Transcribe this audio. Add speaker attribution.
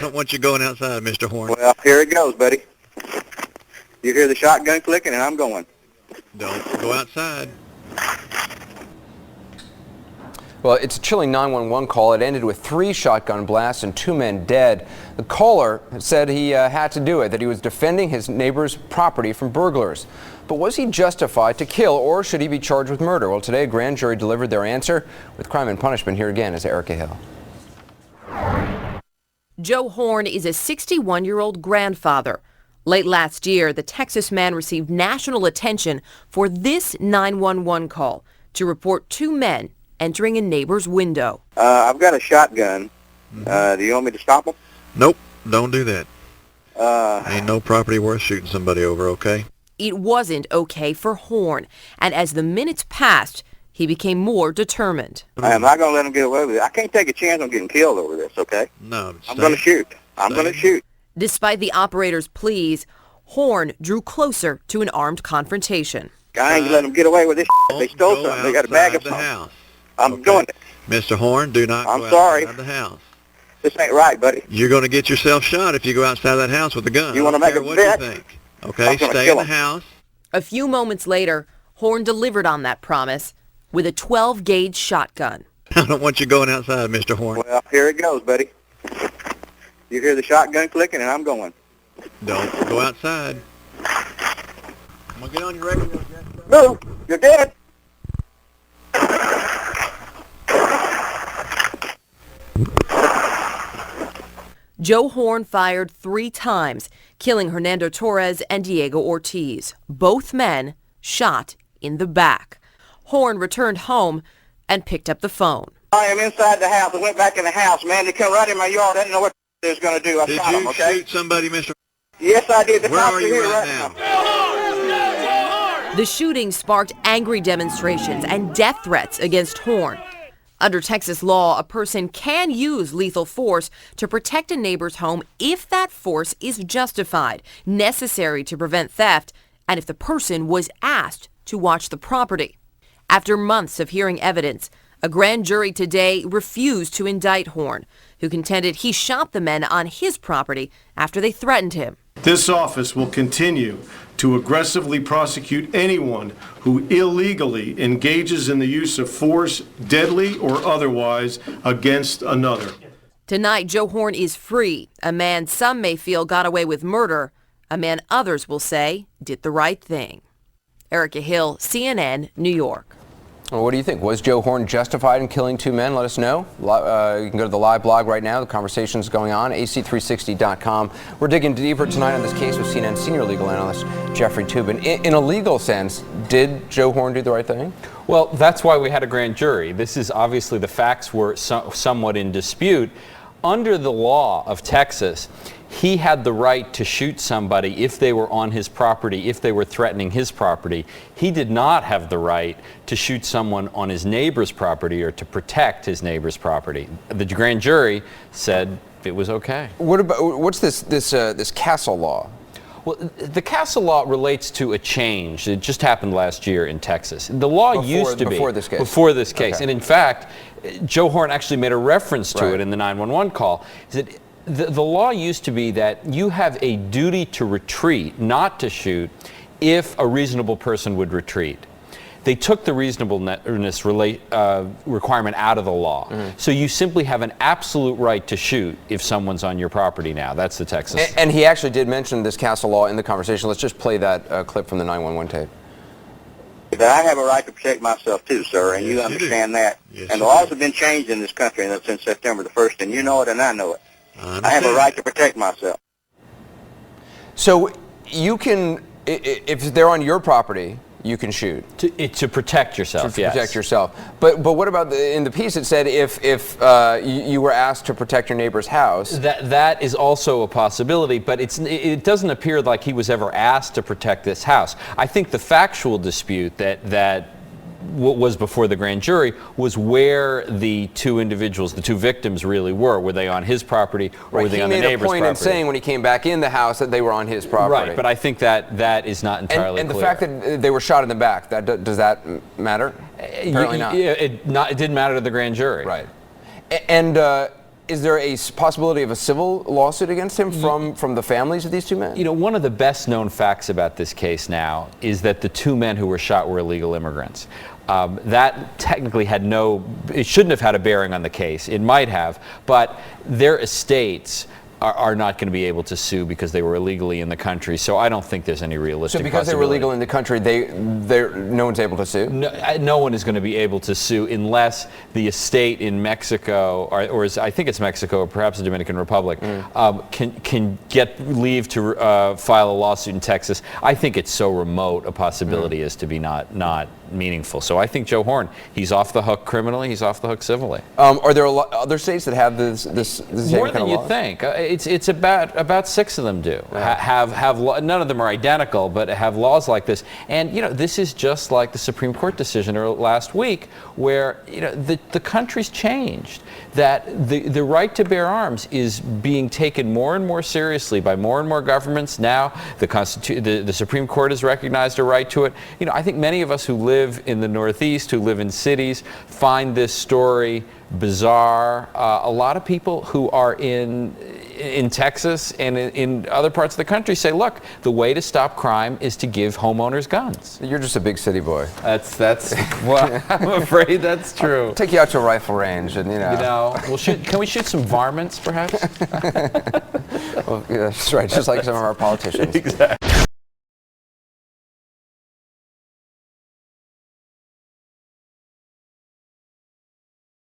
Speaker 1: don't want you going outside, Mr. Horn.
Speaker 2: Well, here it goes, buddy. You hear the shotgun clicking, and I'm going.
Speaker 1: Don't go outside.
Speaker 3: Well, it's a chilling 911 call. It ended with 3 shotgun blasts and 2 men dead. The caller said he had to do it, that he was defending his neighbor's property from burglars. But was he justified to kill, or should he be charged with murder? Well, today a grand jury delivered their answer. With Crime and Punishment, here again is Erica Hill.
Speaker 4: Joe Horn is a 61-year-old grandfather. Late last year, the Texas man received national attention for this 911 call to report 2 men entering a neighbor's window.
Speaker 2: I've got a shotgun. Do you want me to stop them?
Speaker 1: Nope, don't do that. Ain't no property worth shooting somebody over, okay?
Speaker 4: It wasn't okay for Horn, and as the minutes passed, he became more determined.
Speaker 2: I'm not going to let them get away with it. I can't take a chance on getting killed over this, okay?
Speaker 1: No.
Speaker 2: I'm going to shoot. I'm going to shoot.
Speaker 4: Despite the operator's pleas, Horn drew closer to an armed confrontation.
Speaker 2: I ain't letting them get away with this. They stole something. They got a bag of
Speaker 1: the
Speaker 2: something.
Speaker 1: house.
Speaker 2: I'm doing it.
Speaker 1: Mr. Horn, do not
Speaker 2: I'm
Speaker 1: go
Speaker 2: sorry.
Speaker 1: outside the house.
Speaker 2: This ain't right, buddy.
Speaker 1: You're going to get yourself shot if you go outside that house with a gun.
Speaker 2: You want to make a
Speaker 1: what
Speaker 2: bet?
Speaker 1: You think. Okay, stay in the house.
Speaker 4: A few moments later, Horn delivered on that promise with a 12-gauge shotgun.
Speaker 1: I don't want you going outside, Mr. Horn.
Speaker 2: Well, here it goes, buddy. You hear the shotgun clicking, and I'm going.
Speaker 1: Don't go outside. I'm going to get on your radio.
Speaker 2: No, you're dead.
Speaker 4: Joe Horn fired 3 times, killing Hernando Torres and Diego Ortiz. Both men shot in the back. Horn returned home and picked up the phone.
Speaker 2: I am inside the house. I went back in the house, man. They come right in my yard. I didn't know what they was going to do. I shot them, okay?
Speaker 1: Did you shoot somebody, Mr.
Speaker 2: Yes, I did. The
Speaker 1: Where
Speaker 2: cops
Speaker 1: are you
Speaker 2: here
Speaker 1: right now?
Speaker 4: The shooting sparked angry demonstrations and death threats against Horn. Under Texas law, a person can use lethal force to protect a neighbor's home if that force is justified, necessary to prevent theft, and if the person was asked to watch the property. After months of hearing evidence, a grand jury today refused to indict Horn, who contended he shot the men on his property after they threatened him.
Speaker 5: This office will continue to aggressively prosecute anyone who illegally engages in the use of force, deadly or otherwise, against another.
Speaker 4: Tonight, Joe Horn is free, a man some may feel got away with murder, a man others will say did the right thing. Erica Hill, CNN, New York.
Speaker 3: Well, what do you think? Was Joe Horn justified in killing 2 men? Let us know. You can go to the live blog right now. The conversation's going on, ac360.com. We're digging deeper tonight on this case with CNN senior legal analyst Jeffrey Toobin. In a legal sense, did Joe Horn do the right thing?
Speaker 6: Well, that's why we had a grand jury. This is obviously the facts were somewhat in dispute. Under the law of Texas, he had the right to shoot somebody if they were on his property, if they were threatening his property. He did not have the right to shoot someone on his neighbor's property or to protect his neighbor's property. The grand jury said it was okay.
Speaker 3: What's this Castle law?
Speaker 6: Well, the Castle law relates to a change. It just happened last year in Texas. The law used to be
Speaker 3: before this case.
Speaker 6: Before this case,
Speaker 3: okay.
Speaker 6: And in fact, Joe Horn actually made a reference to it in the 911 call. The law used to be that you have a duty to retreat, not to shoot, if a reasonable person would retreat. They took the reasonableness requirement out of the law. Mm-hmm. So you simply have an absolute right to shoot if someone's on your property now. That's the Texas.
Speaker 3: And he actually did mention this Castle law in the conversation. Let's just play that clip from the 911 tape.
Speaker 2: That I have a right to protect myself too, sir, and you understand that.
Speaker 1: Yes,
Speaker 2: and the laws have been changed in this country since September the 1st, and you know it and I know it. I have a right to protect myself.
Speaker 3: So you can, if they're on your property, you can shoot.
Speaker 6: To protect yourself,
Speaker 3: yes. To protect yourself. But what about, in the piece it said if you were asked to protect your neighbor's house?
Speaker 6: That is also a possibility, but it doesn't appear like he was ever asked to protect this house. I think the factual dispute that what was before the grand jury was where the 2 individuals, the 2 victims really were. Were they on his property or were they on the neighbor's property? He made a point in saying when he came back in the house that they were on his property. Right, but I think that is not entirely
Speaker 3: clear. And the fact that they were shot in the back, does that matter? Apparently not.
Speaker 6: It didn't matter to the grand jury.
Speaker 3: Right. And Is there a possibility of a civil lawsuit against him from the families of these two men?
Speaker 6: You know, one of the best known facts about this case now is that the two men who were shot were illegal immigrants. That technically it shouldn't have had a bearing on the case. It might have, but their estates are not going to be able to sue because they were illegally in the country. So I don't think there's any realistic
Speaker 3: So because they were illegal in the country, no one's able to sue?
Speaker 6: No one is going to be able to sue unless the estate in Mexico, or I think it's Mexico, or perhaps the Dominican Republic, can get leave to file a lawsuit in Texas. I think it's so remote a possibility as to be not meaningful. So I think Joe Horn, he's off the hook criminally, he's off the hook civilly.
Speaker 3: Are there other states that have this
Speaker 6: more than you'd think? It's about 6 of them do. Have none of them are identical, but have laws like this. And you know, this is just like the Supreme Court decision last week, where you know the country's changed. That the right to bear arms is being taken more and more seriously by more and more governments. Now the Supreme Court has recognized a right to it. You know, I think many of us who live in the Northeast, who live in cities, find this story bizarre. A lot of people who are in Texas and in other parts of the country say, look, the way to stop crime is to give homeowners guns.
Speaker 3: You're just a big city boy.
Speaker 6: That's well, I'm afraid that's true.
Speaker 3: I'll take you out to a rifle range and, you know.
Speaker 6: We'll shoot, can we shoot some varmints, perhaps?
Speaker 3: Well, yeah, that's right, just like some of our politicians.
Speaker 6: Exactly.